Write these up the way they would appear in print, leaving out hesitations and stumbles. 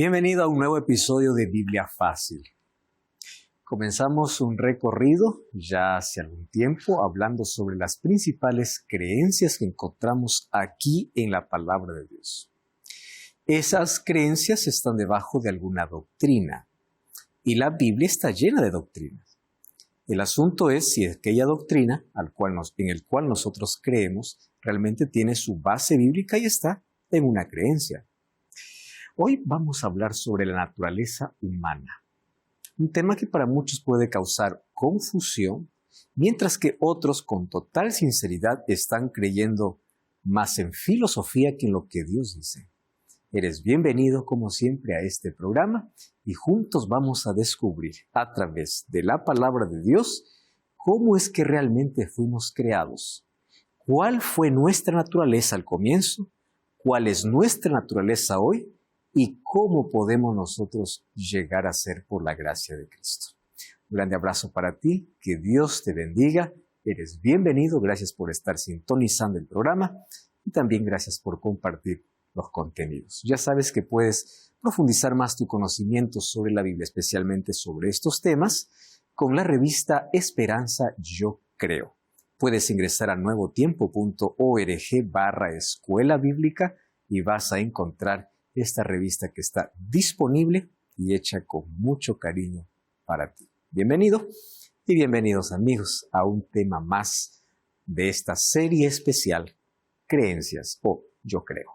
Bienvenido a un nuevo episodio de Biblia Fácil. Comenzamos un recorrido ya hace algún tiempo hablando sobre las principales creencias que encontramos aquí en la Palabra de Dios. Esas creencias están debajo de alguna doctrina y la Biblia está llena de doctrinas. El asunto es si aquella doctrina en el cual nosotros creemos realmente tiene su base bíblica y está en una creencia. Hoy vamos a hablar sobre la naturaleza humana, un tema que para muchos puede causar confusión, mientras que otros con total sinceridad están creyendo más en filosofía que en lo que Dios dice. Eres bienvenido como siempre a este programa y juntos vamos a descubrir a través de la palabra de Dios cómo es que realmente fuimos creados, cuál fue nuestra naturaleza al comienzo, cuál es nuestra naturaleza hoy y cómo podemos nosotros llegar a ser por la gracia de Cristo. Un grande abrazo para ti, que Dios te bendiga, eres bienvenido, gracias por estar sintonizando el programa y también gracias por compartir los contenidos. Ya sabes que puedes profundizar más tu conocimiento sobre la Biblia, especialmente sobre estos temas, con la revista Esperanza Yo Creo. Puedes ingresar a nuevotiempo.org/escuela bíblica y vas a encontrar esta revista que está disponible y hecha con mucho cariño para ti. Bienvenido y bienvenidos amigos a un tema más de esta serie especial, Creencias o Yo Creo.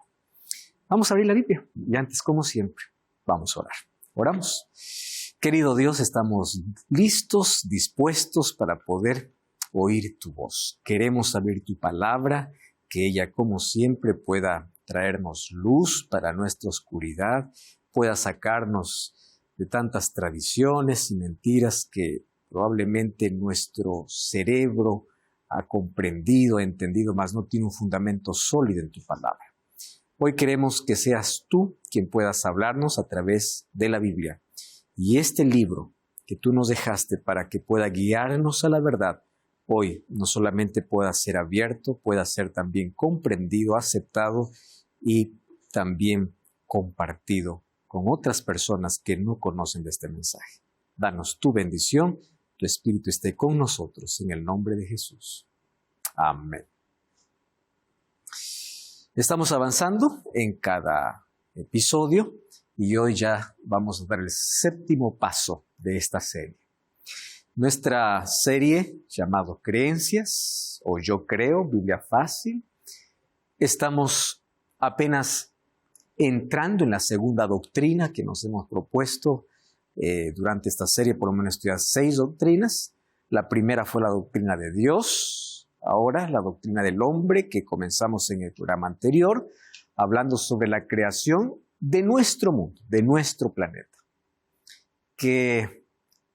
Vamos a abrir la Biblia y antes, como siempre, vamos a orar. Oramos. Querido Dios, estamos listos, dispuestos para poder oír tu voz. Queremos abrir tu palabra, que ella, como siempre, pueda traernos luz para nuestra oscuridad, pueda sacarnos de tantas tradiciones y mentiras que probablemente nuestro cerebro ha comprendido, entendido, mas no tiene un fundamento sólido en tu palabra. Hoy queremos que seas tú quien puedas hablarnos a través de la Biblia. Y este libro que tú nos dejaste para que pueda guiarnos a la verdad, hoy no solamente pueda ser abierto, pueda ser también comprendido, aceptado y también compartido con otras personas que no conocen de este mensaje. Danos tu bendición, tu Espíritu esté con nosotros en el nombre de Jesús. Amén. Estamos avanzando en cada episodio y hoy ya vamos a dar el 7º paso de esta serie. Nuestra serie llamado Creencias o Yo Creo, Biblia Fácil, estamos apenas entrando en la segunda doctrina que nos hemos propuesto durante esta serie, por lo menos estudiar 6 doctrinas. La primera fue la doctrina de Dios, ahora la doctrina del hombre, que comenzamos en el programa anterior, hablando sobre la creación de nuestro mundo, de nuestro planeta, que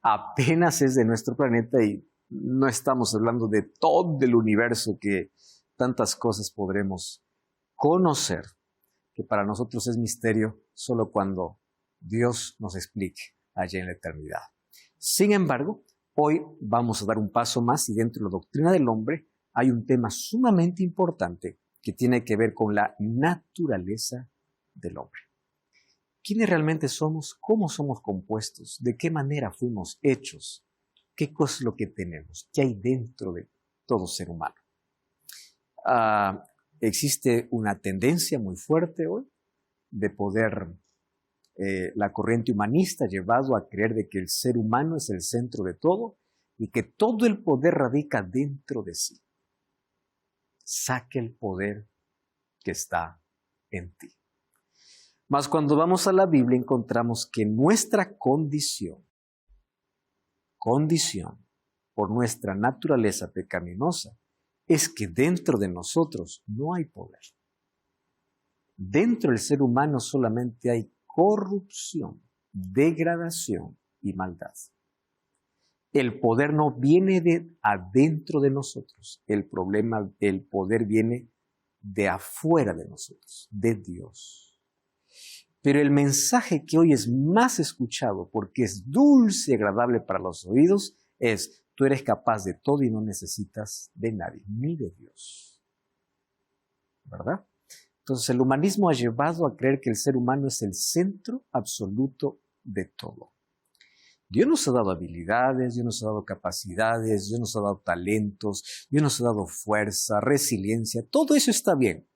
apenas es de nuestro planeta y no estamos hablando de todo el universo que tantas cosas podremos conocer, que para nosotros es misterio solo cuando Dios nos explique allá en la eternidad. Sin embargo, hoy vamos a dar un paso más y dentro de la doctrina del hombre hay un tema sumamente importante que tiene que ver con la naturaleza del hombre. ¿Quiénes realmente somos? ¿Cómo somos compuestos? ¿De qué manera fuimos hechos? ¿Qué cosa es lo que tenemos? ¿Qué hay dentro de todo ser humano? Existe una tendencia muy fuerte hoy de poder, la corriente humanista ha llevado a creer de que el ser humano es el centro de todo y que todo el poder radica dentro de sí. Saque el poder que está en ti. Mas cuando vamos a la Biblia encontramos que nuestra condición por nuestra naturaleza pecaminosa, es que dentro de nosotros no hay poder. Dentro del ser humano solamente hay corrupción, degradación y maldad. El poder no viene de adentro de nosotros. El poder viene de afuera de nosotros, de Dios. Pero el mensaje que hoy es más escuchado porque es dulce y agradable para los oídos es: tú eres capaz de todo y no necesitas de nadie, ni de Dios. ¿Verdad? Entonces el humanismo ha llevado a creer que el ser humano es el centro absoluto de todo. Dios nos ha dado habilidades, Dios nos ha dado capacidades, Dios nos ha dado talentos, Dios nos ha dado fuerza, resiliencia, todo eso está bien.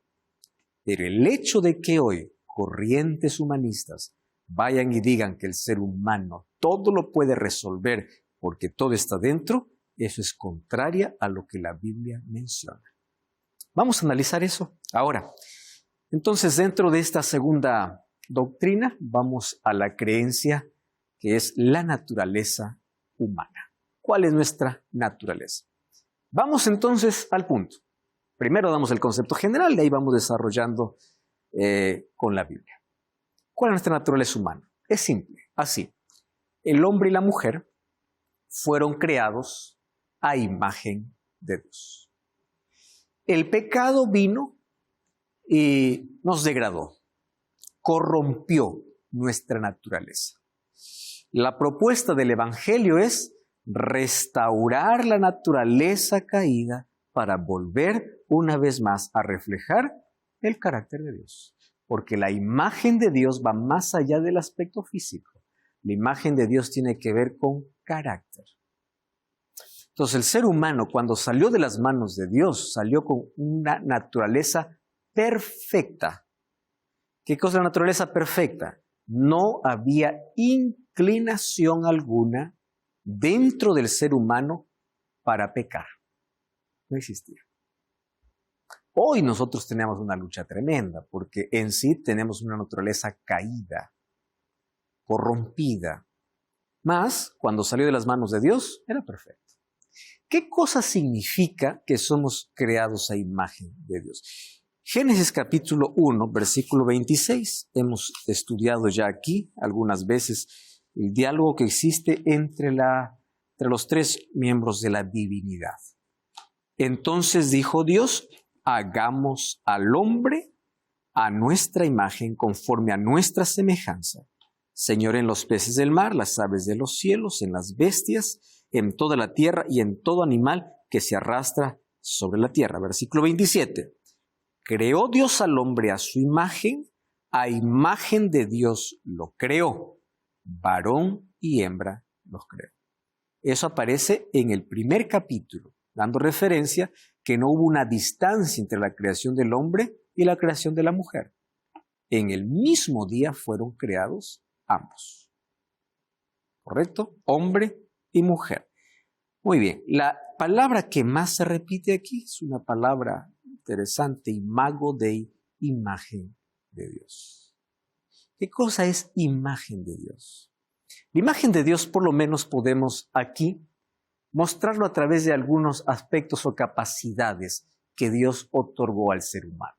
Pero el hecho de que hoy corrientes humanistas vayan y digan que el ser humano todo lo puede resolver porque todo está dentro, eso es contraria a lo que la Biblia menciona. Vamos a analizar eso ahora. Entonces, dentro de esta segunda doctrina, vamos a la creencia que es la naturaleza humana. ¿Cuál es nuestra naturaleza? Vamos entonces al punto. Primero damos el concepto general y ahí vamos desarrollando con la Biblia. ¿Cuál es nuestra naturaleza humana? Es simple, así. El hombre y la mujer fueron creados a imagen de Dios. El pecado vino y nos degradó, corrompió nuestra naturaleza. La propuesta del Evangelio es restaurar la naturaleza caída para volver una vez más a reflejar el carácter de Dios. Porque la imagen de Dios va más allá del aspecto físico. La imagen de Dios tiene que ver con carácter. Entonces el ser humano, cuando salió de las manos de Dios, salió con una naturaleza perfecta. ¿Qué cosa es la naturaleza perfecta? No había inclinación alguna dentro del ser humano para pecar. No existía. Hoy nosotros tenemos una lucha tremenda porque en sí tenemos una naturaleza caída, corrompida. Mas, cuando salió de las manos de Dios, era perfecto. ¿Qué cosa significa que somos creados a imagen de Dios? Génesis capítulo 1, versículo 26. Hemos estudiado ya aquí algunas veces el diálogo que existe entre los tres miembros de la divinidad. Entonces dijo Dios, hagamos al hombre a nuestra imagen, conforme a nuestra semejanza. Señor, en los peces del mar, las aves de los cielos, en las bestias, en toda la tierra y en todo animal que se arrastra sobre la tierra. Versículo 27. Creó Dios al hombre a su imagen, a imagen de Dios lo creó, varón y hembra los creó. Eso aparece en el primer capítulo, dando referencia que no hubo una distancia entre la creación del hombre y la creación de la mujer. En el mismo día fueron creados ambos. ¿Correcto? Hombre y mujer. Muy bien. La palabra que más se repite aquí es una palabra interesante, imago Dei, imagen de Dios. ¿Qué cosa es imagen de Dios? La imagen de Dios, por lo menos podemos aquí mostrarlo a través de algunos aspectos o capacidades que Dios otorgó al ser humano.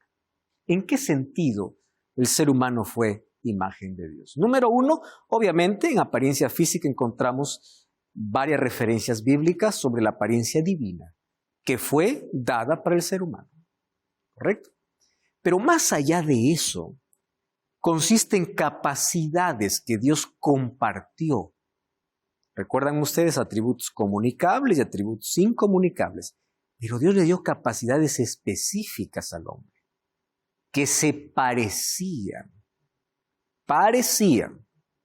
¿En qué sentido el ser humano fue imagen de Dios? Número uno, obviamente en apariencia física encontramos varias referencias bíblicas sobre la apariencia divina que fue dada para el ser humano. ¿Correcto? Pero más allá de eso, consiste en capacidades que Dios compartió. ¿Recuerdan ustedes atributos comunicables y atributos incomunicables? Pero Dios le dio capacidades específicas al hombre, que se parecían,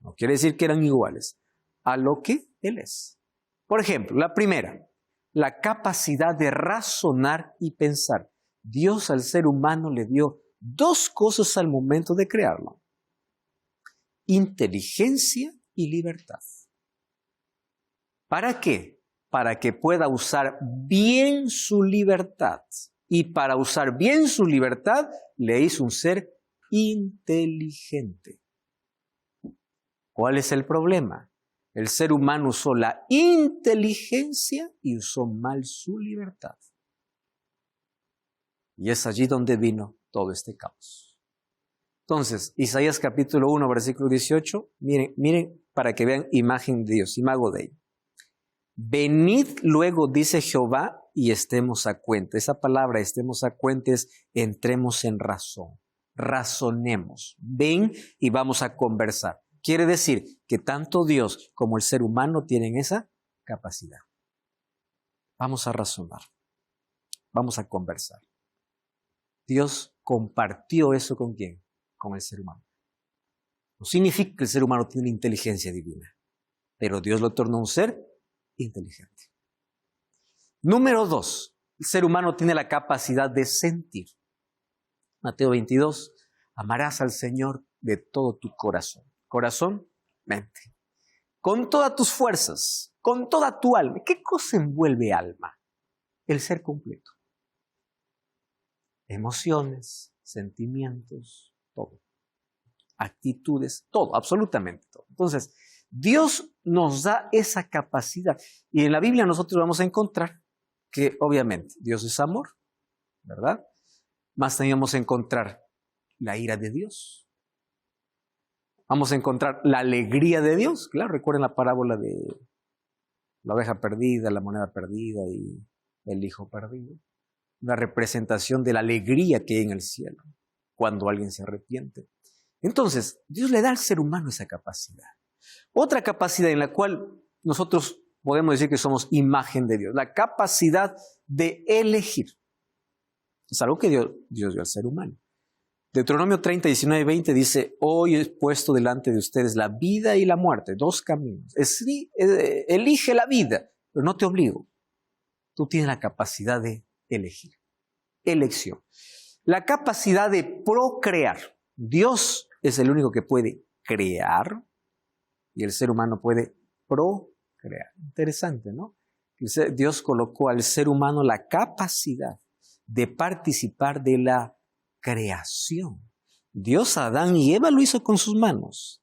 no quiere decir que eran iguales, a lo que Él es. Por ejemplo, la primera, la capacidad de razonar y pensar. Dios al ser humano le dio dos cosas al momento de crearlo: inteligencia y libertad. ¿Para qué? Para que pueda usar bien su libertad. Y para usar bien su libertad, le hizo un ser inteligente. ¿Cuál es el problema? El ser humano usó la inteligencia y usó mal su libertad. Y es allí donde vino todo este caos. Entonces, Isaías capítulo 1, versículo 18, miren para que vean imagen de Dios, imago Dei. Venid luego, dice Jehová, y estemos a cuenta. Esa palabra, estemos a cuenta, es entremos en razón, razonemos. Ven y vamos a conversar. Quiere decir que tanto Dios como el ser humano tienen esa capacidad. Vamos a razonar, vamos a conversar. Dios compartió eso ¿con quién? Con el ser humano. No significa que el ser humano tiene inteligencia divina, pero Dios lo tornó un ser inteligente. Número 2, el ser humano tiene la capacidad de sentir. Mateo 22, amarás al Señor de todo tu corazón. Corazón, mente. Con todas tus fuerzas, con toda tu alma. ¿Qué cosa envuelve alma? El ser completo. Emociones, sentimientos, todo. Actitudes, todo, absolutamente todo. Entonces, Dios nos da esa capacidad. Y en la Biblia nosotros vamos a encontrar que obviamente Dios es amor, ¿verdad? Más también vamos a encontrar la ira de Dios. Vamos a encontrar la alegría de Dios. Claro, recuerden la parábola de la oveja perdida, la moneda perdida y el hijo perdido. Una representación de la alegría que hay en el cielo cuando alguien se arrepiente. Entonces, Dios le da al ser humano esa capacidad. Otra capacidad en la cual nosotros podemos decir que somos imagen de Dios, la capacidad de elegir. Es algo que Dios dio al ser humano. Deuteronomio 30, 19 y 20 dice, hoy he puesto delante de ustedes la vida y la muerte, 2 caminos. Elige la vida, pero no te obligo. Tú tienes la capacidad de elegir. Elección. La capacidad de procrear. Dios es el único que puede crear y el ser humano puede procrear. Interesante, ¿no? Dios colocó al ser humano la capacidad de participar de la creación. Dios a Adán y Eva lo hizo con sus manos,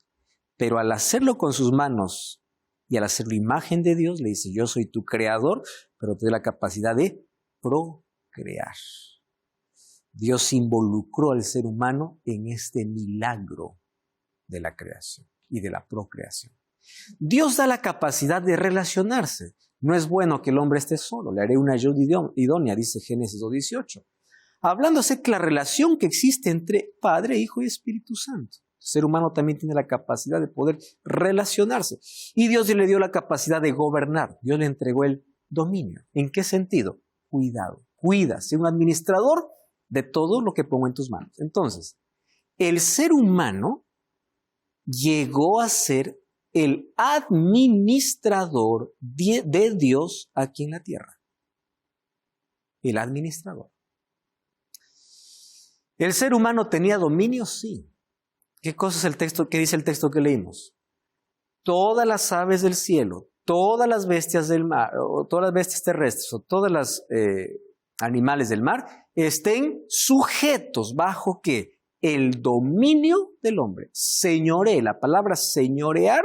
pero al hacerlo con sus manos y al hacerlo imagen de Dios, le dice, yo soy tu creador, pero te doy la capacidad de procrear. Dios involucró al ser humano en este milagro de la creación y de la procreación. Dios da la capacidad de relacionarse. No es bueno que el hombre esté solo, le haré una ayuda idónea, dice Génesis 2:18. Hablando acerca de la relación que existe entre Padre, Hijo y Espíritu Santo. El ser humano también tiene la capacidad de poder relacionarse. Y Dios le dio la capacidad de gobernar. Dios le entregó el dominio. ¿En qué sentido? Cuidado. Cuida, sé un administrador de todo lo que pongo en tus manos. Entonces, el ser humano llegó a ser el administrador de Dios aquí en la tierra. El administrador. ¿El ser humano tenía dominio? Sí. ¿Qué cosa es el texto? ¿Qué dice el texto que leímos? Todas las aves del cielo, todas las bestias del mar, o todas las bestias terrestres, o todas las animales del mar, estén sujetos bajo ¿qué? El dominio del hombre. Señoree, la palabra señorear,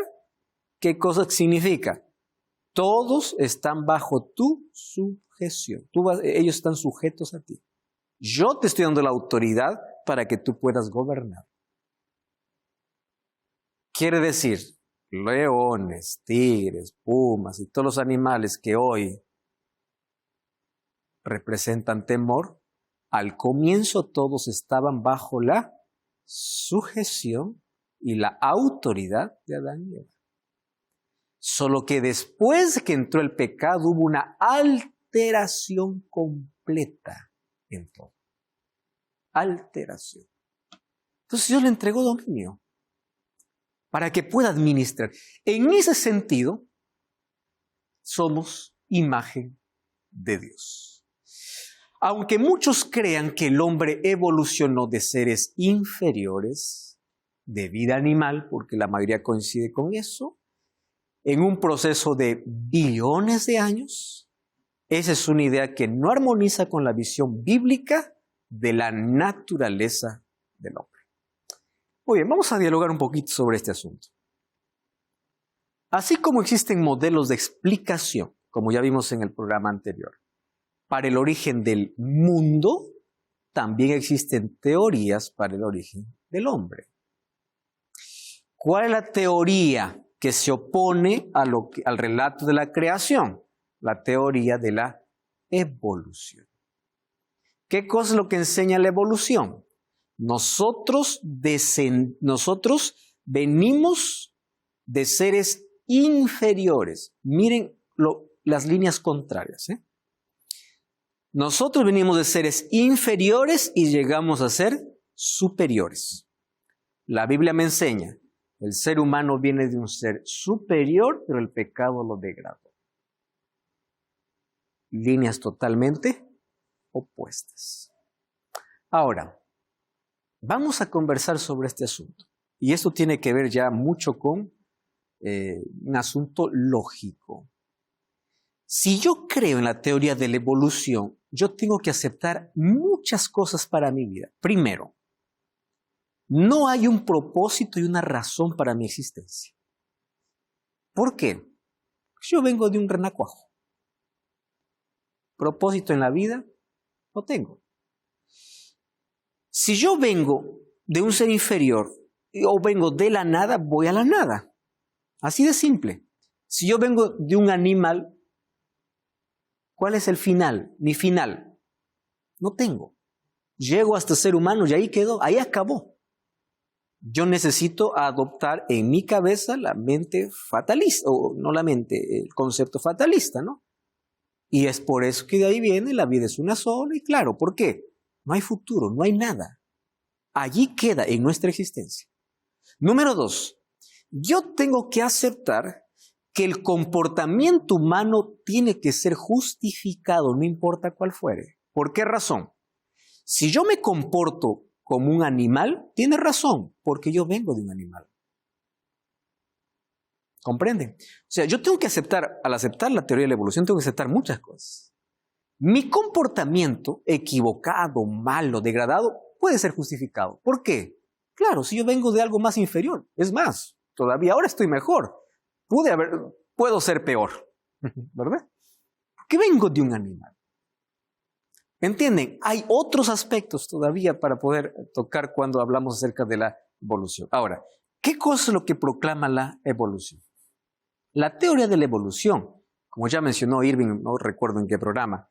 ¿qué cosa significa? Todos están bajo tu sujeción. Ellos están sujetos a ti. Yo te estoy dando la autoridad para que tú puedas gobernar. Quiere decir, leones, tigres, pumas y todos los animales que hoy representan temor, al comienzo todos estaban bajo la sujeción y la autoridad de Adán y Eva. Solo que después de que entró el pecado hubo una alteración completa en todo. Alteración. Entonces Dios le entregó dominio para que pueda administrar. En ese sentido, somos imagen de Dios. Aunque muchos crean que el hombre evolucionó de seres inferiores, de vida animal, porque la mayoría coincide con eso, en un proceso de billones de años, esa es una idea que no armoniza con la visión bíblica de la naturaleza del hombre. Muy bien, vamos a dialogar un poquito sobre este asunto. Así como existen modelos de explicación, como ya vimos en el programa anterior, para el origen del mundo, también existen teorías para el origen del hombre. ¿Cuál es la teoría que se opone al relato de la creación? La teoría de la evolución. ¿Qué cosa es lo que enseña la evolución? Nosotros venimos de seres inferiores. Miren las líneas contrarias. Nosotros venimos de seres inferiores y llegamos a ser superiores. La Biblia me enseña, el ser humano viene de un ser superior, pero el pecado lo degradó. Líneas totalmente opuestas. Ahora, vamos a conversar sobre este asunto. Y esto tiene que ver ya mucho con un asunto lógico. Si yo creo en la teoría de la evolución, yo tengo que aceptar muchas cosas para mi vida. Primero, no hay un propósito y una razón para mi existencia. ¿Por qué? Yo vengo de un renacuajo. Propósito en la vida, no tengo. Si yo vengo de un ser inferior o vengo de la nada, voy a la nada. Así de simple. Si yo vengo de un animal, ¿cuál es el final? Mi final. No tengo. Llego hasta ser humano y ahí quedó, ahí acabó. Yo necesito adoptar en mi cabeza la mente fatalista, o no la mente, el concepto fatalista, ¿no? Y es por eso que de ahí viene, la vida es una sola, y claro, ¿por qué? No hay futuro, no hay nada. Allí queda en nuestra existencia. Número 2, yo tengo que aceptar que el comportamiento humano tiene que ser justificado, no importa cuál fuere. ¿Por qué razón? Si yo me comporto como un animal, tiene razón, porque yo vengo de un animal. ¿Comprenden? O sea, yo tengo que aceptar, al aceptar la teoría de la evolución, tengo que aceptar muchas cosas. Mi comportamiento equivocado, malo, degradado, puede ser justificado. ¿Por qué? Claro, si yo vengo de algo más inferior, es más, todavía ahora estoy mejor. Puedo ser peor, ¿verdad? Porque vengo de un animal. ¿Entienden? Hay otros aspectos todavía para poder tocar cuando hablamos acerca de la evolución. Ahora, ¿qué cosa es lo que proclama la evolución? La teoría de la evolución, como ya mencionó Irving, no recuerdo en qué programa,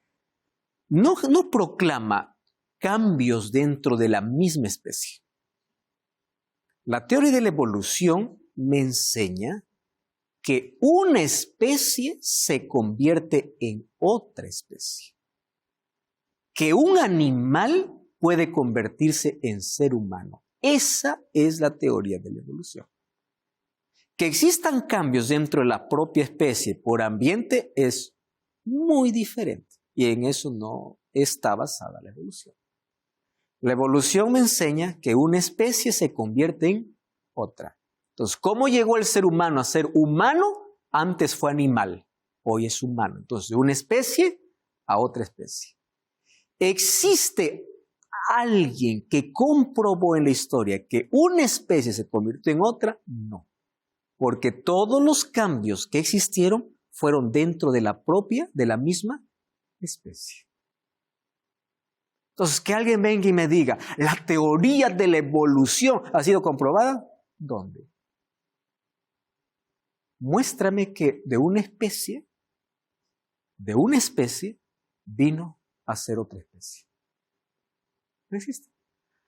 no proclama cambios dentro de la misma especie. La teoría de la evolución me enseña que una especie se convierte en otra especie. Que un animal puede convertirse en ser humano. Esa es la teoría de la evolución. Que existan cambios dentro de la propia especie por ambiente es muy diferente. Y en eso no está basada la evolución. La evolución me enseña que una especie se convierte en otra. Entonces, ¿cómo llegó el ser humano a ser humano? Antes fue animal, hoy es humano. Entonces, de una especie a otra especie. ¿Existe alguien que comprobó en la historia que una especie se convirtió en otra? No. Porque todos los cambios que existieron fueron dentro de la misma especie. Entonces, que alguien venga y me diga, ¿la teoría de la evolución ha sido comprobada? ¿Dónde? Muéstrame que de una especie vino a ser otra especie. No existe.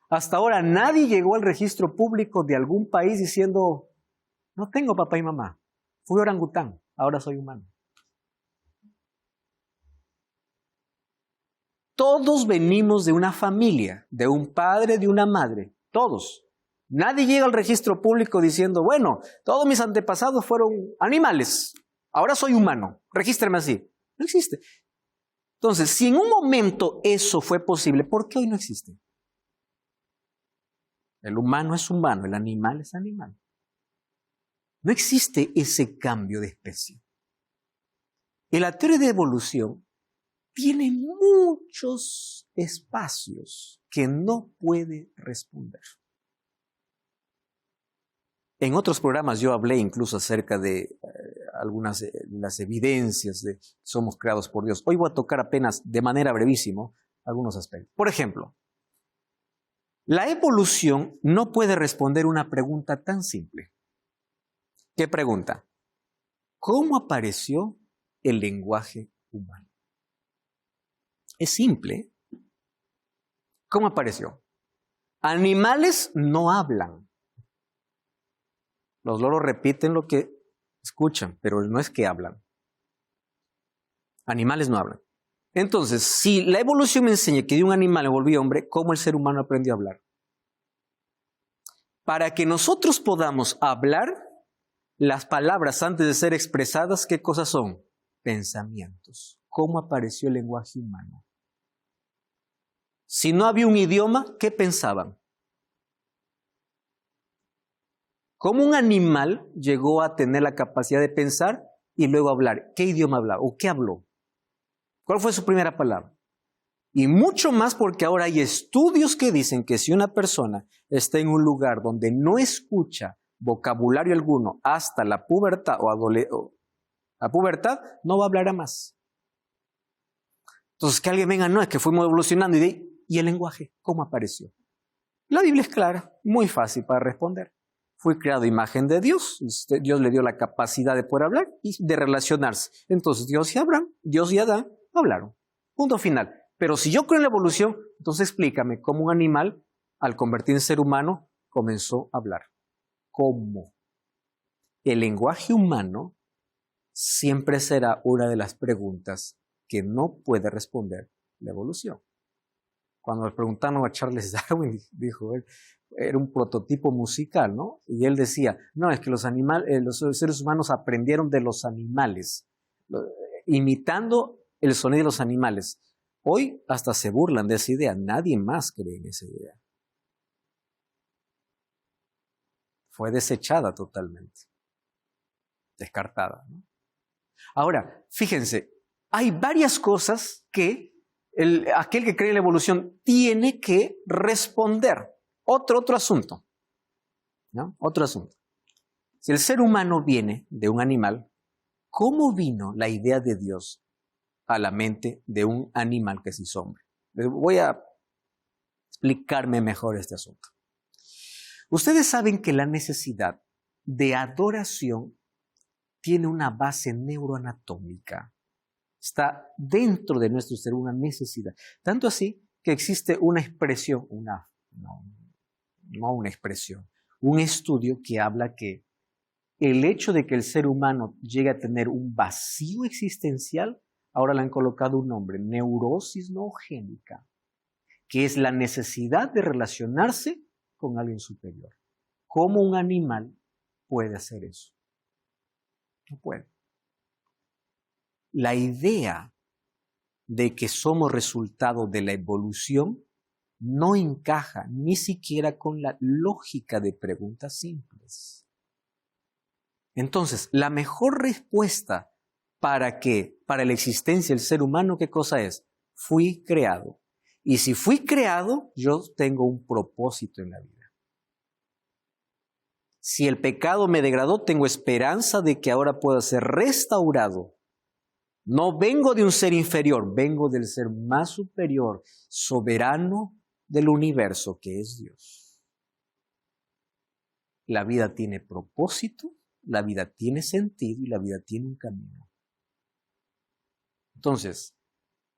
Hasta ahora nadie llegó al registro público de algún país diciendo, no tengo papá y mamá, fui orangután, ahora soy humano. Todos venimos de una familia, de un padre, de una madre, todos. Nadie llega al registro público diciendo, bueno, todos mis antepasados fueron animales, ahora soy humano, regístrame así. No existe. Entonces, si en un momento eso fue posible, ¿por qué hoy no existe? El humano es humano, el animal es animal. No existe ese cambio de especie. Y la teoría de evolución tiene muchos espacios que no puede responder. En otros programas yo hablé incluso acerca de algunas de las evidencias de somos creados por Dios. Hoy voy a tocar apenas de manera brevísima algunos aspectos. Por ejemplo, la evolución no puede responder una pregunta tan simple. ¿Qué pregunta? ¿Cómo apareció el lenguaje humano? Es simple. ¿Cómo apareció? Animales no hablan. Los loros repiten lo que escuchan, pero no es que hablan. Animales no hablan. Entonces, si la evolución me enseña que de un animal me volví hombre, ¿cómo el ser humano aprendió a hablar? Para que nosotros podamos hablar, las palabras antes de ser expresadas, ¿qué cosas son? Pensamientos. ¿Cómo apareció el lenguaje humano? Si no había un idioma, ¿qué pensaban? ¿Cómo un animal llegó a tener la capacidad de pensar y luego hablar? ¿Qué idioma hablaba? ¿O qué habló? ¿Cuál fue su primera palabra? Y mucho más porque ahora hay estudios que dicen que si una persona está en un lugar donde no escucha vocabulario alguno hasta la pubertad la pubertad, no va a hablar a más. Entonces que alguien venga, no, es que fuimos evolucionando ¿y el lenguaje? ¿Cómo apareció? La Biblia es clara, muy fácil para responder. Fue creado a imagen de Dios, Dios le dio la capacidad de poder hablar y de relacionarse. Entonces Dios y Adán hablaron. Punto final. Pero si yo creo en la evolución, entonces explícame cómo un animal, al convertirse en ser humano, comenzó a hablar. ¿Cómo? El lenguaje humano siempre será una de las preguntas que no puede responder la evolución. Cuando le preguntaron a Charles Darwin, dijo él, era un prototipo musical, ¿no? Y él decía, no, es que los seres humanos aprendieron de los animales, imitando el sonido de los animales. Hoy hasta se burlan de esa idea, nadie más cree en esa idea. Fue desechada totalmente, descartada, ¿no? Ahora, fíjense, hay varias cosas que aquel que cree en la evolución tiene que responder. Otro asunto, ¿no? Otro asunto. Si el ser humano viene de un animal, ¿cómo vino la idea de Dios a la mente de un animal que se hizo hombre? Voy a explicarme mejor este asunto. Ustedes saben que la necesidad de adoración tiene una base neuroanatómica. Está dentro de nuestro ser una necesidad. Tanto así que existe una expresión, un estudio que habla que el hecho de que el ser humano llegue a tener un vacío existencial, ahora le han colocado un nombre, neurosis noogénica, que es la necesidad de relacionarse con alguien superior. ¿Cómo un animal puede hacer eso? No puede. La idea de que somos resultado de la evolución no encaja ni siquiera con la lógica de preguntas simples. Entonces, la mejor respuesta para la existencia del ser humano, ¿qué cosa es? Fui creado. Y si fui creado, yo tengo un propósito en la vida. Si el pecado me degradó, tengo esperanza de que ahora pueda ser restaurado. No vengo de un ser inferior, vengo del ser más superior, soberano del universo, que es Dios. La vida tiene propósito, la vida tiene sentido y la vida tiene un camino. Entonces,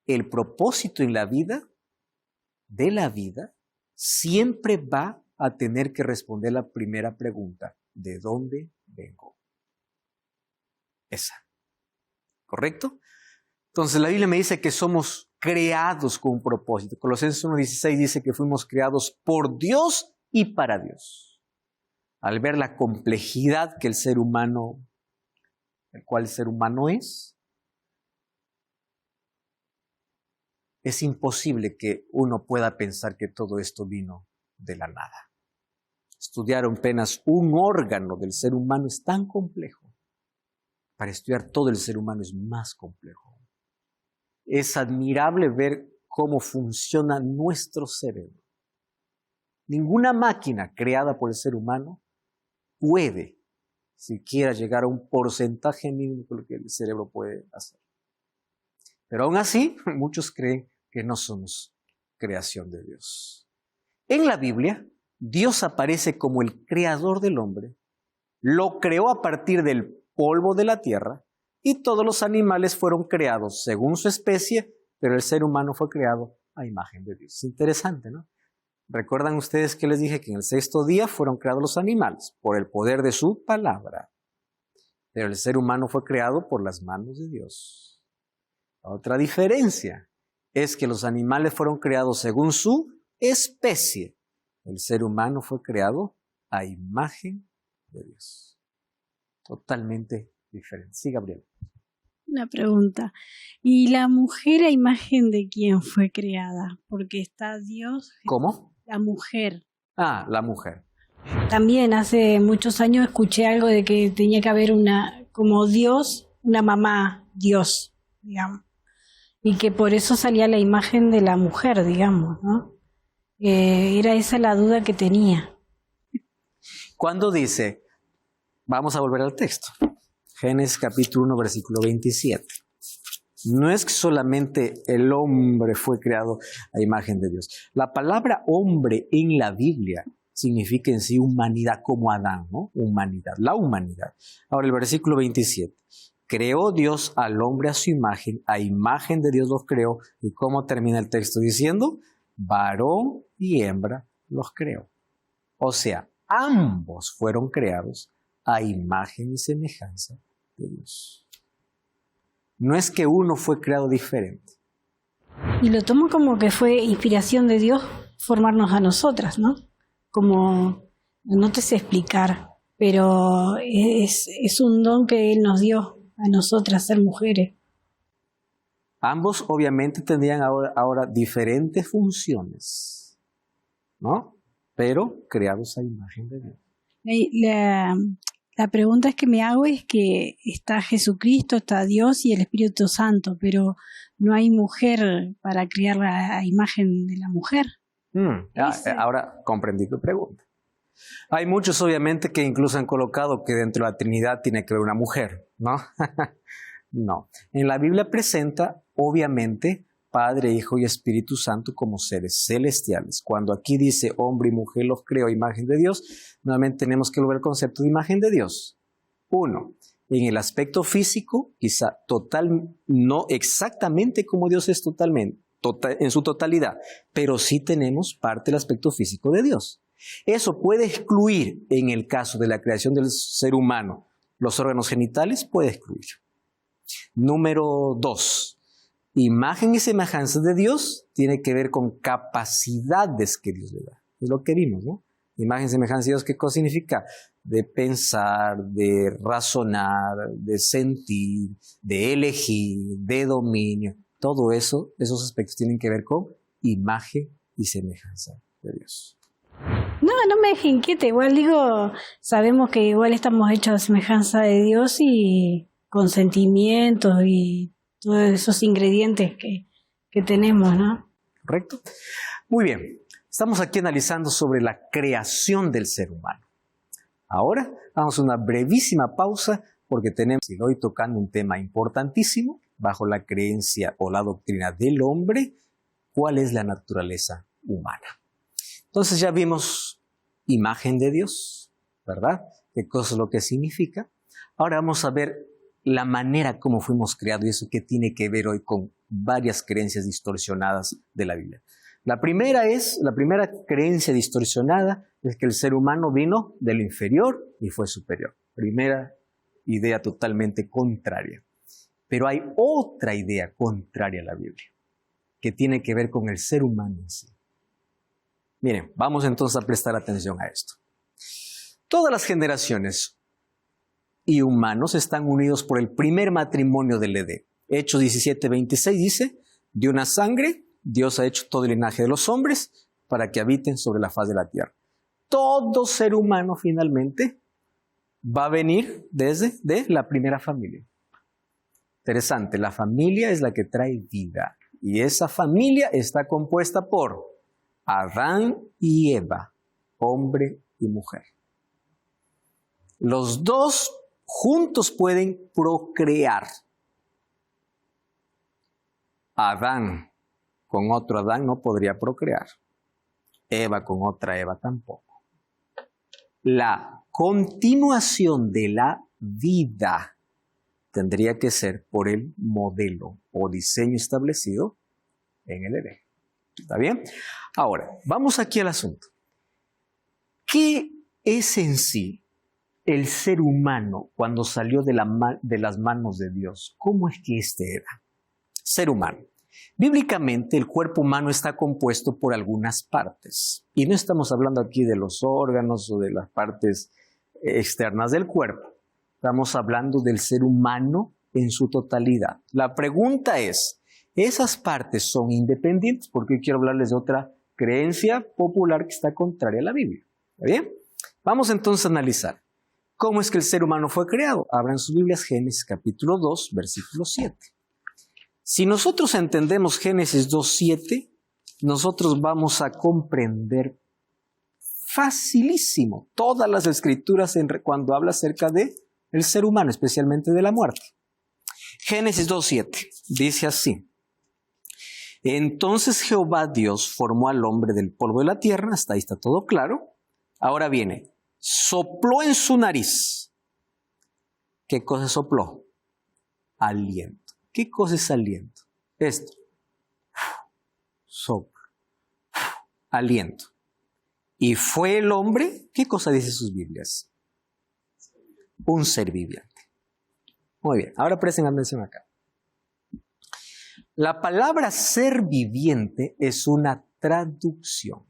el propósito en la vida, de la vida, siempre va a tener que responder la primera pregunta: ¿de dónde vengo? Esa. ¿Correcto? Entonces la Biblia me dice que somos creados con un propósito. Colosenses 1:16 dice que fuimos creados por Dios y para Dios. Al ver la complejidad que el cual el ser humano es imposible que uno pueda pensar que todo esto vino de la nada. Estudiar apenas un órgano del ser humano es tan complejo. Para estudiar todo el ser humano es más complejo. Es admirable ver cómo funciona nuestro cerebro. Ninguna máquina creada por el ser humano puede siquiera llegar a un porcentaje mínimo de lo que el cerebro puede hacer. Pero aún así, muchos creen que no somos creación de Dios. En la Biblia, Dios aparece como el creador del hombre, lo creó a partir del polvo de la tierra y todos los animales fueron creados según su especie, pero el ser humano fue creado a imagen de Dios. Es interesante, ¿no? ¿Recuerdan ustedes que les dije que en el sexto día fueron creados los animales por el poder de su palabra? Pero el ser humano fue creado por las manos de Dios. Otra diferencia es que los animales fueron creados según su especie. El ser humano fue creado a imagen de Dios. Totalmente diferente. Sí, Gabriel. Una pregunta. ¿Y la mujer a imagen de quién fue creada? Porque está Dios. ¿Cómo? La mujer. Ah, la mujer. También hace muchos años escuché algo de que tenía que haber como Dios, una mamá, Dios, digamos. Y que por eso salía la imagen de la mujer, digamos, ¿no? Era esa la duda que tenía. Cuando dice, vamos a volver al texto, Génesis capítulo 1, versículo 27. No es que solamente el hombre fue creado a imagen de Dios. La palabra hombre en la Biblia significa en sí humanidad, como Adán, ¿no? Humanidad, la humanidad. Ahora el versículo 27. Creó Dios al hombre a su imagen de Dios los creó. ¿Y cómo termina el texto? Diciendo, varón y hembra los creó. O sea, ambos fueron creados a imagen y semejanza de Dios. No es que uno fue creado diferente. Y lo tomo como que fue inspiración de Dios formarnos a nosotras, ¿no? Como, no te sé explicar, pero es un don que Él nos dio a nosotras ser mujeres. Ambos obviamente tendrían ahora diferentes funciones, ¿no? Pero creados a imagen de Dios. La pregunta que me hago es que está Jesucristo, está Dios y el Espíritu Santo, pero no hay mujer para crear la imagen de la mujer. Ahora comprendí tu pregunta. Hay muchos obviamente que incluso han colocado que dentro de la Trinidad tiene que haber una mujer, ¿no? No. En la Biblia presenta obviamente Padre, Hijo y Espíritu Santo como seres celestiales. Cuando aquí dice hombre y mujer los creó a imagen de Dios, nuevamente tenemos que ver el concepto de imagen de Dios. Uno, en el aspecto físico, quizá no exactamente como Dios es en su totalidad, pero sí tenemos parte del aspecto físico de Dios. Eso puede excluir, en el caso de la creación del ser humano, los órganos genitales, puede excluir. Número 2. Imagen y semejanza de Dios tiene que ver con capacidades que Dios le da. Es lo que vimos, ¿no? Imagen y semejanza de Dios, ¿qué cosa significa? De pensar, de razonar, de sentir, de elegir, de dominio. Todo eso, esos aspectos tienen que ver con imagen y semejanza de Dios. No me deje inquieta. Igual digo, sabemos que igual estamos hechos a semejanza de Dios y con sentimientos y todos esos ingredientes que tenemos, ¿no? ¿Correcto? Muy bien. Estamos aquí analizando sobre la creación del ser humano. Ahora vamos a una brevísima pausa porque tenemos hoy tocando un tema importantísimo bajo la creencia o la doctrina del hombre, ¿cuál es la naturaleza humana? Entonces ya vimos imagen de Dios, ¿verdad? ¿Qué cosa es lo que significa? Ahora vamos a ver la manera como fuimos creados y eso que tiene que ver hoy con varias creencias distorsionadas de la Biblia. La primera creencia distorsionada es que el ser humano vino de lo inferior y fue superior. Primera idea totalmente contraria. Pero hay otra idea contraria a la Biblia, que tiene que ver con el ser humano en sí. Miren, vamos entonces a prestar atención a esto. Todas las generaciones y humanos están unidos por el primer matrimonio del Edén. Hechos 17:26 dice, de una sangre Dios ha hecho todo el linaje de los hombres para que habiten sobre la faz de la tierra. Todo ser humano finalmente va a venir de la primera familia. Interesante, la familia es la que trae vida y esa familia está compuesta por Adán y Eva, hombre y mujer. Los dos juntos pueden procrear. Adán con otro Adán no podría procrear. Eva con otra Eva tampoco. La continuación de la vida tendría que ser por el modelo o diseño establecido en el Edén. ¿Está bien? Ahora, vamos aquí al asunto. ¿Qué es en sí el ser humano cuando salió de las manos de Dios? ¿Cómo es que éste era? ser humano. Bíblicamente, el cuerpo humano está compuesto por algunas partes. Y no estamos hablando aquí de los órganos o de las partes externas del cuerpo. Estamos hablando del ser humano en su totalidad. La pregunta es, ¿esas partes son independientes? Porque quiero hablarles de otra creencia popular que está contraria a la Biblia. ¿Está bien? Vamos entonces a analizar cómo es que el ser humano fue creado. Abran sus Biblias, Génesis capítulo 2, versículo 7. Si nosotros entendemos Génesis 2:7, nosotros vamos a comprender facilísimo todas las escrituras cuando habla acerca de el ser humano, especialmente de la muerte. Génesis 2:7 dice así: entonces Jehová Dios formó al hombre del polvo de la tierra, hasta ahí está todo claro. Ahora viene, sopló en su nariz. ¿Qué cosa sopló? Aliento. ¿Qué cosa es aliento? Esto. Soplo. Aliento. Y fue el hombre, ¿qué cosa dice sus Biblias? Un ser viviente. Muy bien, ahora presten atención acá. La palabra ser viviente es una traducción.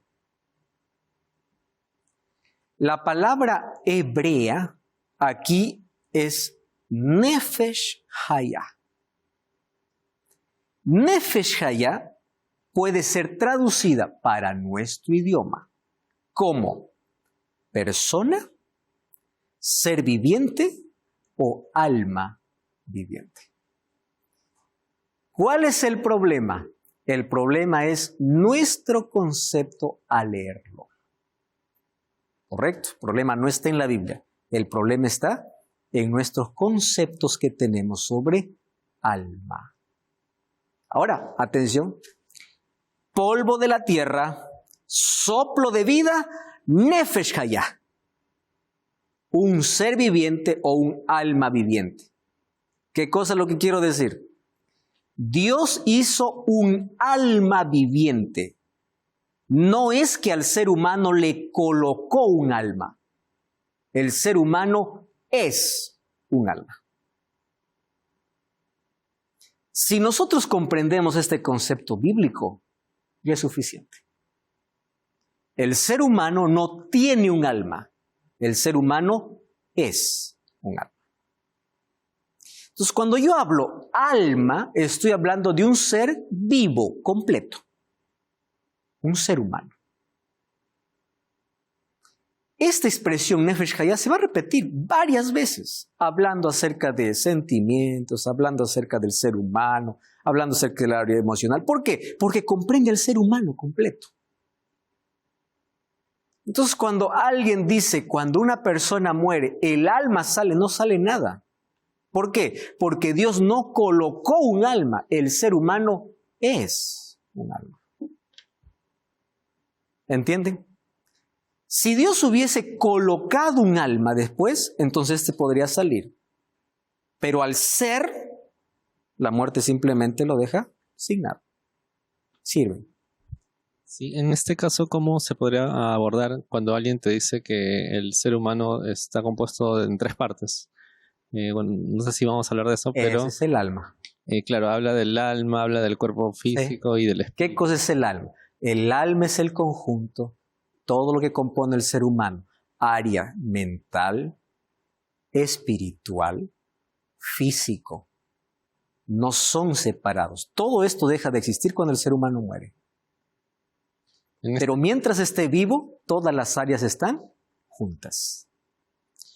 La palabra hebrea aquí es nefesh haya. Nefesh haya puede ser traducida para nuestro idioma como persona, ser viviente o alma viviente. ¿Cuál es el problema? El problema es nuestro concepto al leerlo. ¿Correcto? El problema no está en la Biblia. El problema está en nuestros conceptos que tenemos sobre alma. Ahora, atención. Polvo de la tierra, soplo de vida, nefesh haya. Un ser viviente o un alma viviente. ¿Qué cosa es lo que quiero decir? Dios hizo un alma viviente. No es que al ser humano le colocó un alma. El ser humano es un alma. Si nosotros comprendemos este concepto bíblico, ya es suficiente. El ser humano no tiene un alma. El ser humano es un alma. Entonces, cuando yo hablo alma, estoy hablando de un ser vivo, completo. Un ser humano. Esta expresión nefesh haya se va a repetir varias veces, hablando acerca de sentimientos, hablando acerca del ser humano, hablando acerca del área emocional. ¿Por qué? Porque comprende al ser humano completo. Entonces, cuando alguien dice, cuando una persona muere, el alma sale, no sale nada. ¿Por qué? Porque Dios no colocó un alma, el ser humano es un alma. ¿Entienden? Si Dios hubiese colocado un alma después, entonces este podría salir. Pero al ser, la muerte simplemente lo deja sin nada. Sirve. Sí, en este caso, ¿cómo se podría abordar cuando alguien te dice que el ser humano está compuesto en tres partes? Bueno, no sé si vamos a hablar de eso, pero... Ese es el alma. Claro, habla del alma, habla del cuerpo físico, sí, y del espíritu. ¿Qué cosa es el alma? El alma es el conjunto, todo lo que compone el ser humano. Área mental, espiritual, físico. No son separados. Todo esto deja de existir cuando el ser humano muere. Pero mientras esté vivo, todas las áreas están juntas.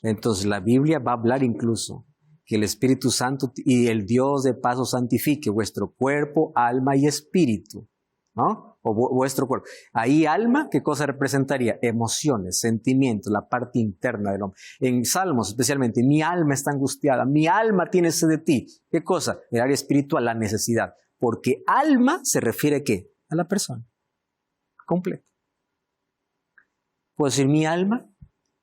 Entonces la Biblia va a hablar incluso que el Espíritu Santo y el Dios de paz os santifique vuestro cuerpo, alma y espíritu, ¿no? O vuestro cuerpo. Ahí alma, ¿qué cosa representaría? Emociones, sentimientos, la parte interna del hombre. En Salmos especialmente, mi alma está angustiada, mi alma tiene sed de ti. ¿Qué cosa? El área espiritual, la necesidad. Porque alma se refiere ¿a qué? A la persona. Completo. Puedo decir mi alma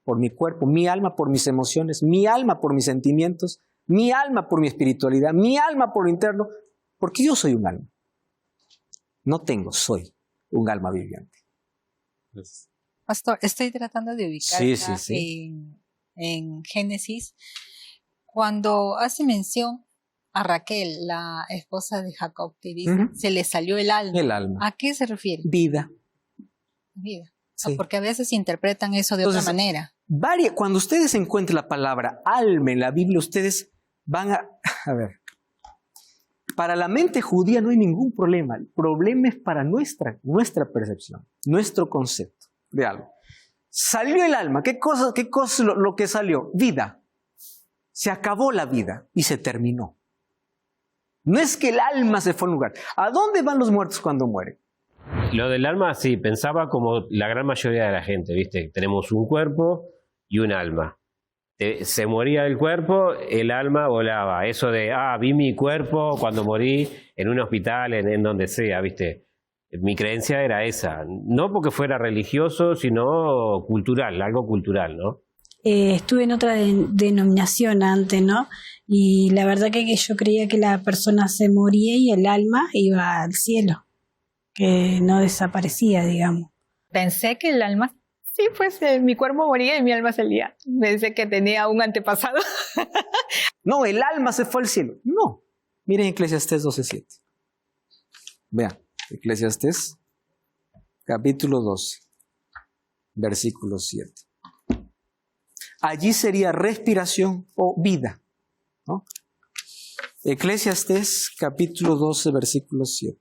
por mi cuerpo, mi alma por mis emociones, mi alma por mis sentimientos, mi alma por mi espiritualidad, mi alma por lo interno, porque yo soy un alma. No tengo, soy un alma viviente. Pastor, estoy tratando de ubicar sí. en Génesis, cuando hace mención a Raquel, la esposa de Jacob, que dice, Ujú. se le salió el alma. El alma. ¿A qué se refiere? Vida. Vida. Sí. Porque a veces interpretan eso de Entonces, otra manera. Cuando ustedes encuentren la palabra alma en la Biblia, ustedes van a ver, para la mente judía no hay ningún problema. El problema es para nuestra percepción, nuestro concepto de algo. Salió el alma. ¿Qué cosa es lo que salió? Vida. Se acabó la vida y se terminó. No es que el alma se fue a un lugar. ¿A dónde van los muertos cuando mueren? Lo del alma, sí, pensaba como la gran mayoría de la gente, ¿viste? Tenemos un cuerpo y un alma. Se moría el cuerpo, el alma volaba. Eso de, vi mi cuerpo cuando morí en un hospital, en donde sea, ¿viste? Mi creencia era esa. No porque fuera religioso, sino cultural, algo cultural, ¿no? Estuve en otra denominación antes, ¿no? Y la verdad que yo creía que la persona se moría y el alma iba al cielo, que no desaparecía, digamos. Pensé que el alma, sí, pues mi cuerpo moría y mi alma salía. Pensé que tenía un antepasado. No, el alma se fue al cielo. No. Miren Eclesiastés 12:7. Vean, Eclesiastés, capítulo 12, versículo 7. Allí sería respiración o vida, ¿no? Eclesiastés, capítulo 12, versículo 7.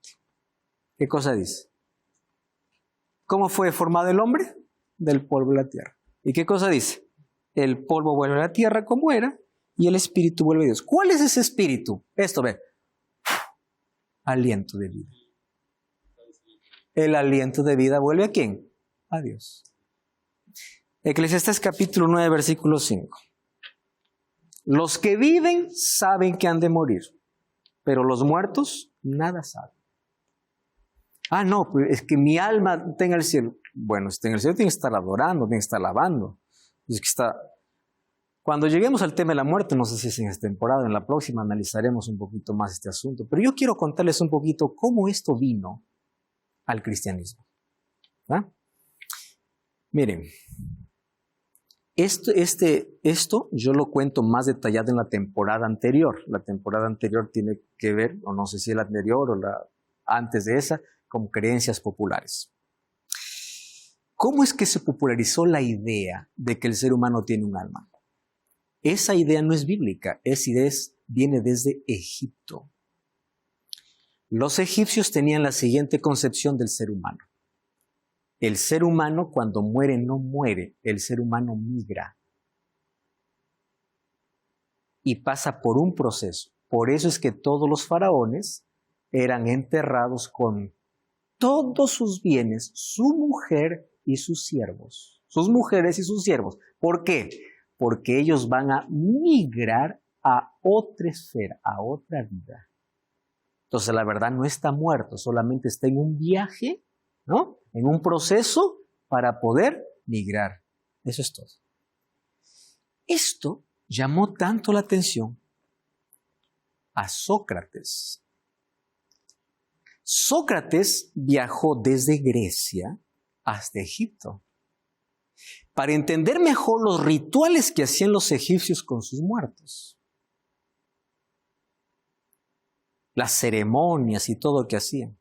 ¿Qué cosa dice? ¿Cómo fue formado el hombre? Del polvo de la tierra. ¿Y qué cosa dice? El polvo vuelve a la tierra como era y el espíritu vuelve a Dios. ¿Cuál es ese espíritu? Esto, ve. Aliento de vida. El aliento de vida vuelve ¿a quién? A Dios. Eclesiastés capítulo 9, versículo 5. Los que viven saben que han de morir, pero los muertos nada saben. No, pues es que mi alma está en el cielo. Bueno, si está en el cielo tiene que estar adorando, tiene que estar alabando. Es que está... Cuando lleguemos al tema de la muerte, no sé si es en esta temporada o en la próxima, analizaremos un poquito más este asunto. Pero yo quiero contarles un poquito cómo esto vino al cristianismo. ¿Ah? Miren, esto yo lo cuento más detallado en la temporada anterior. La temporada anterior tiene que ver, o no sé si es la anterior o la antes de esa, con creencias populares. ¿Cómo es que se popularizó la idea de que el ser humano tiene un alma? Esa idea no es bíblica, esa idea viene desde Egipto. Los egipcios tenían la siguiente concepción del ser humano. El ser humano cuando muere no muere, el ser humano migra y pasa por un proceso. Por eso es que todos los faraones eran enterrados con todos sus bienes, su mujer y sus siervos. Sus mujeres y sus siervos. ¿Por qué? Porque ellos van a migrar a otra esfera, a otra vida. Entonces la verdad no está muerto, solamente está en un viaje, ¿no? En un proceso para poder migrar. Eso es todo. Esto llamó tanto la atención a Sócrates. Sócrates viajó desde Grecia hasta Egipto para entender mejor los rituales que hacían los egipcios con sus muertos. Las ceremonias y todo lo que hacían.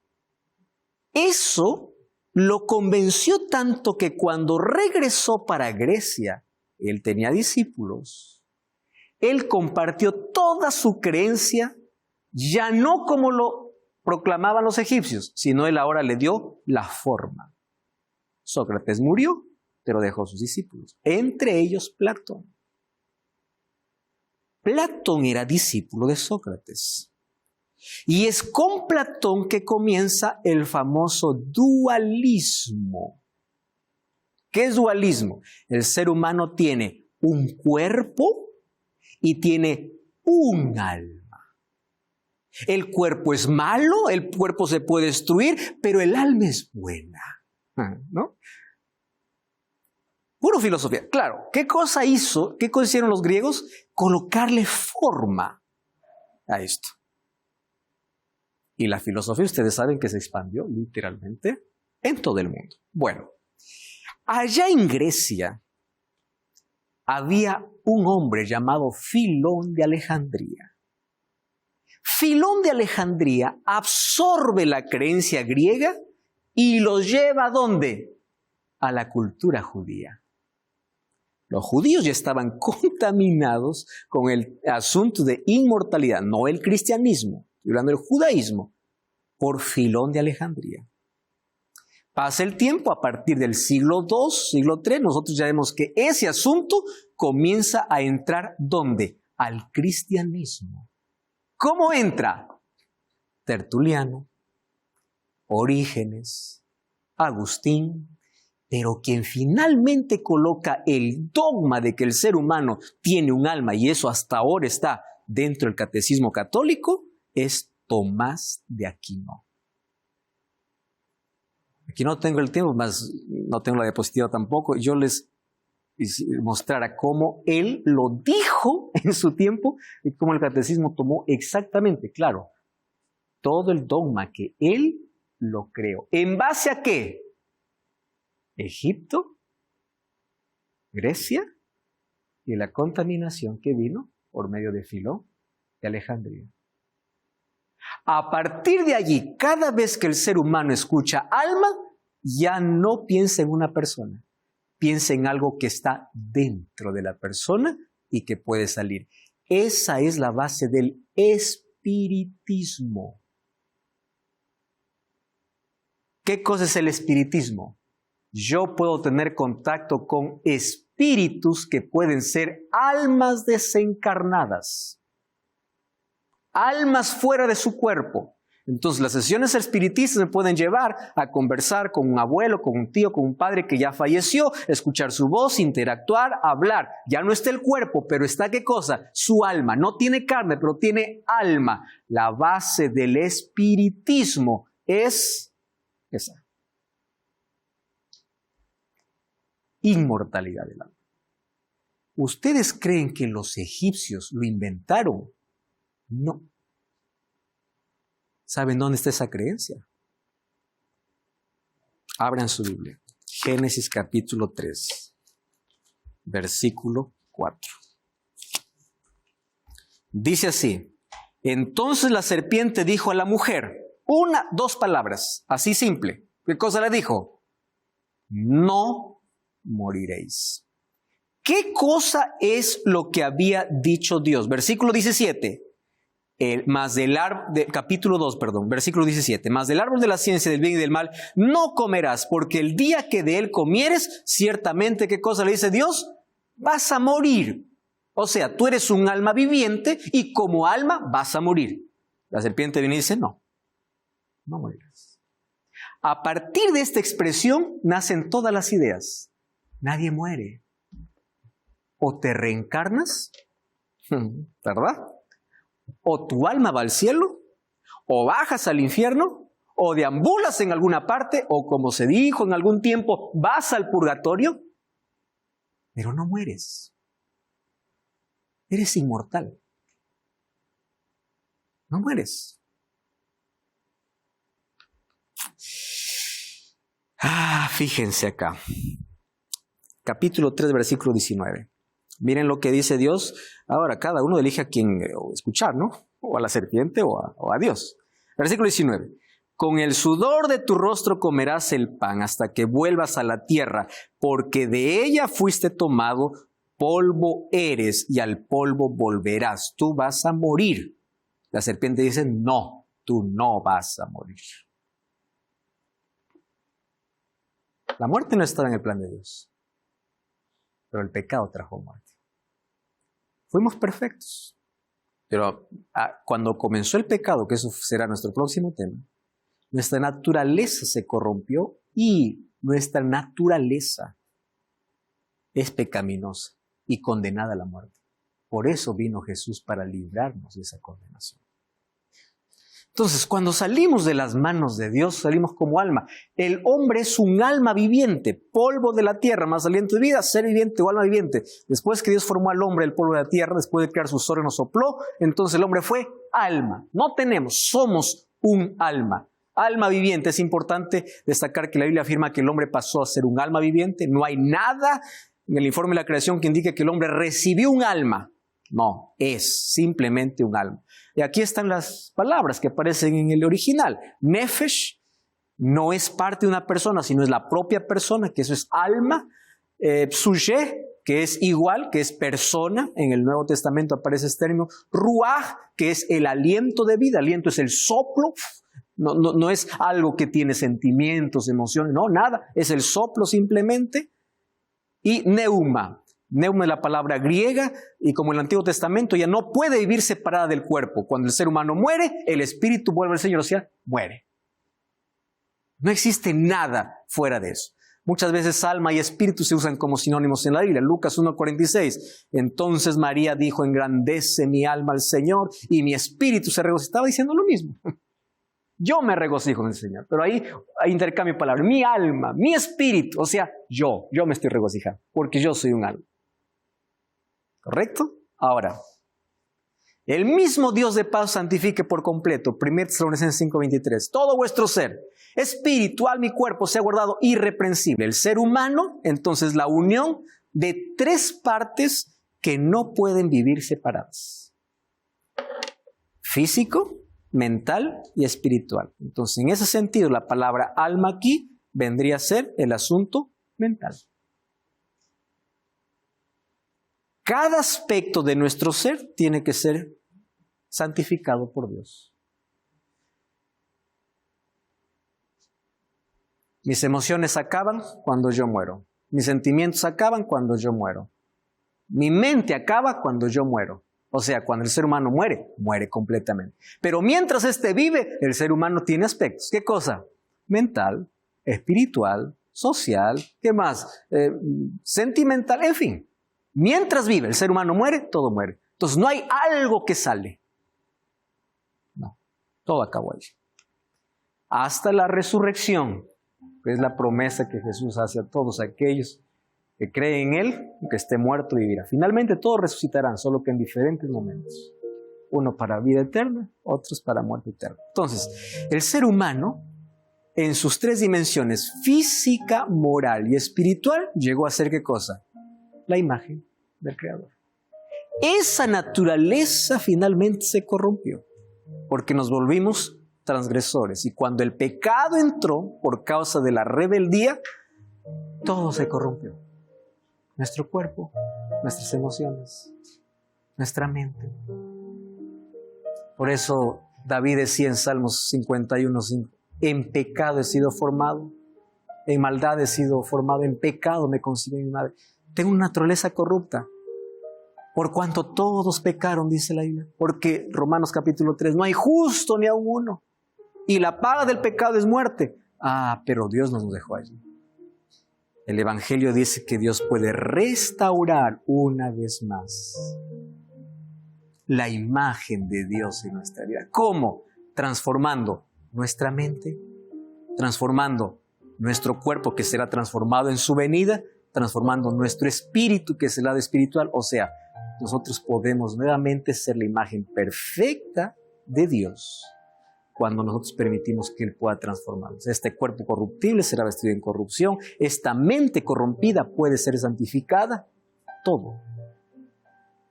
Eso lo convenció tanto que cuando regresó para Grecia, él tenía discípulos. Él compartió toda su creencia, ya no como lo proclamaban los egipcios, sino él ahora le dio la forma. Sócrates murió, pero dejó sus discípulos, entre ellos Platón. Platón era discípulo de Sócrates. Y es con Platón que comienza el famoso dualismo. ¿Qué es dualismo? El ser humano tiene un cuerpo y tiene un alma. El cuerpo es malo, el cuerpo se puede destruir, pero el alma es buena, ¿no? Puro filosofía. Claro, ¿qué cosa hicieron los griegos? Colocarle forma a esto. Y la filosofía, ustedes saben que se expandió literalmente en todo el mundo. Bueno, allá en Grecia había un hombre llamado Filón de Alejandría. Filón de Alejandría absorbe la creencia griega y los lleva ¿a dónde? A la cultura judía. Los judíos ya estaban contaminados con el asunto de inmortalidad, no el cristianismo, estoy hablando del judaísmo, por Filón de Alejandría. Pasa el tiempo, a partir del siglo II, siglo III, nosotros ya vemos que ese asunto comienza a entrar ¿dónde? Al cristianismo. ¿Cómo entra? Tertuliano, Orígenes, Agustín, pero quien finalmente coloca el dogma de que el ser humano tiene un alma, y eso hasta ahora está dentro del catecismo católico, es Tomás de Aquino. Aquí no tengo el tiempo, más no tengo la diapositiva tampoco. Yo les mostrara cómo él lo dijo en su tiempo y cómo el catecismo tomó exactamente, claro, todo el dogma que él lo creó. ¿En base a qué? Egipto, Grecia y la contaminación que vino por medio de Filón de Alejandría. A partir de allí, cada vez que el ser humano escucha alma, ya no piensa en una persona, piensa en algo que está dentro de la persona y que puede salir. Esa es la base del espiritismo. ¿Qué cosa es el espiritismo? Yo puedo tener contacto con espíritus que pueden ser almas desencarnadas, almas fuera de su cuerpo. Entonces las sesiones espiritistas me pueden llevar a conversar con un abuelo, con un tío, con un padre que ya falleció, escuchar su voz, interactuar, hablar. Ya no está el cuerpo, pero está ¿qué cosa? Su alma. No tiene carne, pero tiene alma. La base del espiritismo es esa. Inmortalidad del alma. ¿Ustedes creen que los egipcios lo inventaron? No. ¿Saben dónde está esa creencia? Abran su Biblia. Génesis capítulo 3, versículo 4. Dice así: entonces la serpiente dijo a la mujer, dos palabras, así simple. ¿Qué cosa le dijo? No moriréis. ¿Qué cosa es lo que había dicho Dios? Versículo 17. Capítulo 2, versículo 17. Mas del árbol de la ciencia del bien y del mal no comerás, porque el día que de él comieres, ciertamente, ¿qué cosa le dice Dios? Vas a morir. O sea, tú eres un alma viviente y como alma vas a morir. La serpiente viene y dice, no morirás. A partir de esta expresión nacen todas las ideas. Nadie muere. O te reencarnas, ¿verdad? O tu alma va al cielo, o bajas al infierno, o deambulas en alguna parte, o como se dijo en algún tiempo, vas al purgatorio, pero no mueres. Eres inmortal. No mueres. Fíjense acá. Capítulo 3, versículo 19. Miren lo que dice Dios. Ahora cada uno elige a quién escuchar, ¿no? O a la serpiente o a Dios. Versículo 19. Con el sudor de tu rostro comerás el pan hasta que vuelvas a la tierra, porque de ella fuiste tomado, polvo eres y al polvo volverás. Tú vas a morir. La serpiente dice, no, tú no vas a morir. La muerte no estaba en el plan de Dios, pero el pecado trajo muerte. Fuimos perfectos, pero cuando comenzó el pecado, que eso será nuestro próximo tema, nuestra naturaleza se corrompió y nuestra naturaleza es pecaminosa y condenada a la muerte. Por eso vino Jesús para librarnos de esa condenación. Entonces, cuando salimos de las manos de Dios, salimos como alma. El hombre es un alma viviente, polvo de la tierra, más aliento de vida, ser viviente o alma viviente. Después que Dios formó al hombre del polvo de la tierra, después de crear sus órganos, sopló, entonces el hombre fue alma. No somos un alma. Alma viviente. Es importante destacar que la Biblia afirma que el hombre pasó a ser un alma viviente. No hay nada en el informe de la creación que indique que el hombre recibió un alma. No, es simplemente un alma. Y aquí están las palabras que aparecen en el original. Nefesh no es parte de una persona, sino es la propia persona, que eso es alma. Psuche, que es igual, que es persona. En el Nuevo Testamento aparece este término. Ruach, que es el aliento de vida. Aliento es el soplo. No es algo que tiene sentimientos, emociones, no, nada. Es el soplo simplemente. Y neuma. Neuma es la palabra griega, y como en el Antiguo Testamento ya no puede vivir separada del cuerpo. Cuando el ser humano muere, el espíritu vuelve al Señor, o sea, muere. No existe nada fuera de eso. Muchas veces alma y espíritu se usan como sinónimos en la Biblia. Lucas 1:46. Entonces María dijo: engrandece mi alma al Señor y mi espíritu se regocija. Estaba diciendo lo mismo. Yo me regocijo en el Señor. Pero ahí hay intercambio de palabras. Mi alma, mi espíritu. O sea, yo me estoy regocijando porque yo soy un alma. ¿Correcto? Ahora, el mismo Dios de paz santifique por completo. 1 Tesalonicenses 5:23. Todo vuestro ser, espíritu, alma y cuerpo sea guardado irreprensible. El ser humano, entonces, la unión de tres partes que no pueden vivir separadas: físico, mental y espiritual. Entonces, en ese sentido, la palabra alma aquí vendría a ser el asunto mental. Cada aspecto de nuestro ser tiene que ser santificado por Dios. Mis emociones acaban cuando yo muero. Mis sentimientos acaban cuando yo muero. Mi mente acaba cuando yo muero. O sea, cuando el ser humano muere, muere completamente. Pero mientras éste vive, el ser humano tiene aspectos. ¿Qué cosa? Mental, espiritual, social, ¿qué más? Sentimental, en fin. Mientras vive, el ser humano muere, todo muere. Entonces no hay algo que sale. No, todo acabó allí. Hasta la resurrección, que es la promesa que Jesús hace a todos aquellos que creen en Él, que esté muerto vivirá. Finalmente todos resucitarán, solo que en diferentes momentos. Uno para vida eterna, otros para muerte eterna. Entonces, el ser humano, en sus tres dimensiones, física, moral y espiritual, llegó a ser ¿qué cosa? La imagen del Creador. Esa naturaleza finalmente se corrompió porque nos volvimos transgresores, y cuando el pecado entró por causa de la rebeldía, todo se corrompió. Nuestro cuerpo, nuestras emociones, nuestra mente. Por eso David decía en Salmos 51:5: en pecado he sido formado, en maldad he sido formado, en pecado me concibió mi madre. Tengo una naturaleza corrupta, por cuanto todos pecaron, dice la Biblia. Porque Romanos capítulo 3, no hay justo ni aun uno, y la paga del pecado es muerte. Pero Dios nos dejó allí. El Evangelio dice que Dios puede restaurar una vez más la imagen de Dios en nuestra vida. ¿Cómo? Transformando nuestra mente, transformando nuestro cuerpo, que será transformado en su venida, transformando nuestro espíritu, que es el lado espiritual. O sea, nosotros podemos nuevamente ser la imagen perfecta de Dios cuando nosotros permitimos que Él pueda transformarnos. Este cuerpo corruptible será vestido en corrupción. Esta mente corrompida puede ser santificada. Todo.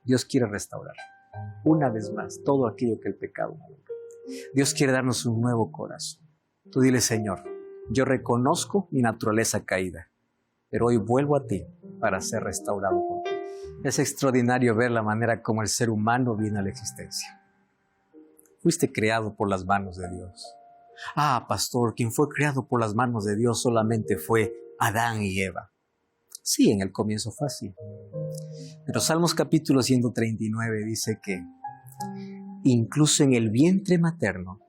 Dios quiere restaurar una vez más todo aquello que el pecado no. Dios quiere darnos un nuevo corazón. Tú dile: Señor, yo reconozco mi naturaleza caída, pero hoy vuelvo a ti para ser restaurado por ti. Es extraordinario ver la manera como el ser humano viene a la existencia. Fuiste creado por las manos de Dios. Pastor, quien fue creado por las manos de Dios solamente fue Adán y Eva. Sí, en el comienzo fue así. Pero Salmos capítulo 139 dice que incluso en el vientre materno,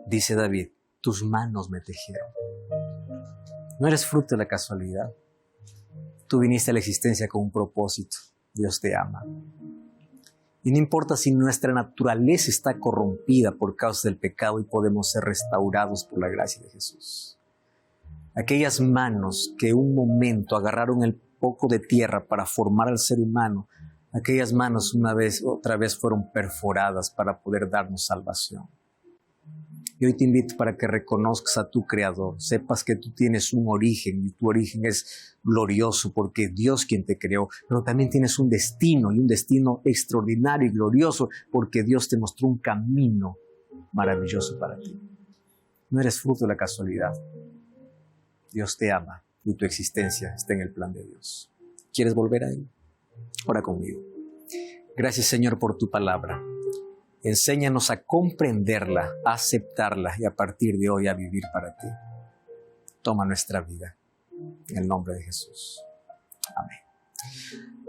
dice David, tus manos me tejieron. No eres fruto de la casualidad. Tú viniste a la existencia con un propósito. Dios te ama. Y no importa si nuestra naturaleza está corrompida por causa del pecado y podemos ser restaurados por la gracia de Jesús. Aquellas manos que un momento agarraron el poco de tierra para formar al ser humano, aquellas manos otra vez fueron perforadas para poder darnos salvación. Y hoy te invito para que reconozcas a tu Creador, sepas que tú tienes un origen y tu origen es glorioso porque Dios quien te creó, pero también tienes un destino y un destino extraordinario y glorioso porque Dios te mostró un camino maravilloso para ti. No eres fruto de la casualidad. Dios te ama y tu existencia está en el plan de Dios. ¿Quieres volver a Él? Ora conmigo. Gracias, Señor, por tu palabra. Enséñanos a comprenderla, a aceptarla y a partir de hoy a vivir para ti. Toma nuestra vida. En el nombre de Jesús. Amén.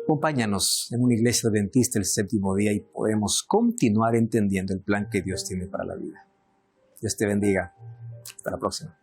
Acompáñanos en una iglesia adventista el séptimo día y podemos continuar entendiendo el plan que Dios tiene para la vida. Dios te bendiga. Hasta la próxima.